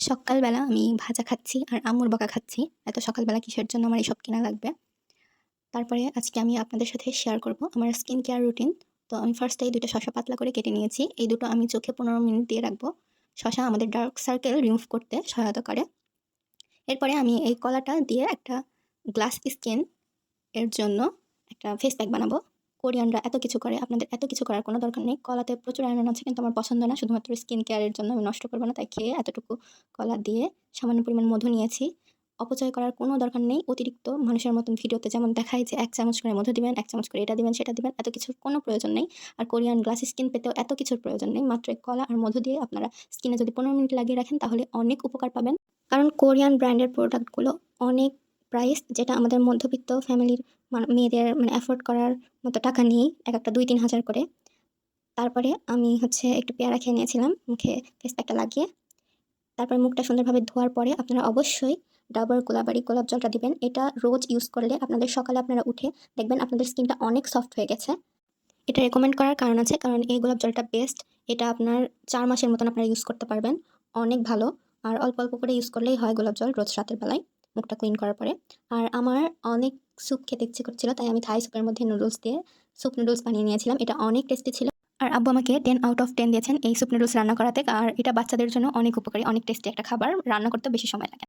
সকালবেলা আমি ভাজা খাচ্ছি আর আম্মুর বকা খাচ্ছি। এত সকালবেলা কিসের জন্য আমার এসব কিনা লাগবে? তারপরে আজকে আমি আপনাদের সাথে শেয়ার করব আমার স্কিন কেয়ার রুটিন। তো আমি ফার্স্টে এই ২ টা শসা পাতলা করে কেটে নিয়েছি। এই দুটো আমি চোখে ১৫ মিনিট দিয়ে রাখবো। শসা আমাদের ডার্ক সার্কেল রিমুভ করতে সহায়তা করে। এরপরে আমি এই কলাটা দিয়ে একটা গ্লাস স্কিন এর জন্য একটা ফেস প্যাক বানাবো। কোরিয়ানরা এত কিছু করে, আপনাদের এত কিছু করার কোনো দরকার নেই। কলাতে প্রচুর আয়রন আছে কিন্তু আমার পছন্দ না। শুধুমাত্র স্কিন কেয়ারের জন্য আমি নষ্ট করব না। তাই খেয়ে এতটুকু কলা দিয়ে সামান্য পরিমাণ মধু নিয়েছি। অপচয় করার কোনো দরকার নেই। অতিরিক্ত মানুষের মতন ভিডিওতে যেমন দেখায় যে ১ চামচ করে মধু দিবেন, ১ চামচ করে এটা দিবেন, সেটা দিবেন। এত কিছুর কোনো প্রয়োজন নেই। আর কোরিয়ান গ্লাস স্কিন পেতেও এত কিছুর প্রয়োজন নেই। মাত্র এই কলা আর মধু দিয়ে আপনারা স্কিনে যদি ১৫ মিনিট লাগিয়ে রাখেন তাহলে অনেক উপকার পাবেন। কারণ কোরিয়ান ব্র্যান্ডের প্রোডাক্টগুলো অনেক প্রাইস, যেটা আমাদের মধ্যবিত্ত ফ্যামিলির মেয়েদের এফোর্ড করার মতো টাকা নেই। একেকটা ২-৩ হাজার করে। তারপরে আমি একটু পেয়ারা খেয়ে নিয়েছিলাম মুখে ফেস প্যাকটা লাগিয়ে। তারপরে মুখটা সুন্দরভাবে ধোয়ার পরে আপনারা অবশ্যই ডাবর গুলাবারি গোলাপ জলটা দিবেন। এটা রোজ ইউজ করলে আপনাদের সকালে আপনারা উঠে দেখবেন আপনাদের স্কিনটা অনেক সফট হয়ে গেছে। এটা রেকমেন্ড করার কারণ আছে, কারণ এই গোলাপ জলটা বেস্ট। এটা আপনার ৪ মাসের মতন আপনারা ইউজ করতে পারবেন। অনেক ভালো। আর অল্প, অল্প করে ইউজ করলেই হয় গোলাপ জল রোজ রাতের বেলায় মুখটা ক্লিন করার পরে। আর আমার অনেক স্যুপ খেতে ইচ্ছে করছিল, তাই আমি থাই স্যুপের মধ্যে নুডলস দিয়ে স্যুপ নুডলস বানিয়ে নিয়েছিলাম। এটা অনেক টেস্টি ছিল। আর আব্বু আমাকে 10 আউট অফ 10 দিয়েছেন এই স্যুপ নুডলস রান্না করাতে। আর এটা বাচ্চাদের জন্য অনেক উপকারী, অনেক টেস্টি একটা খাবার। রান্না করতেও বেশি সময় লাগে না।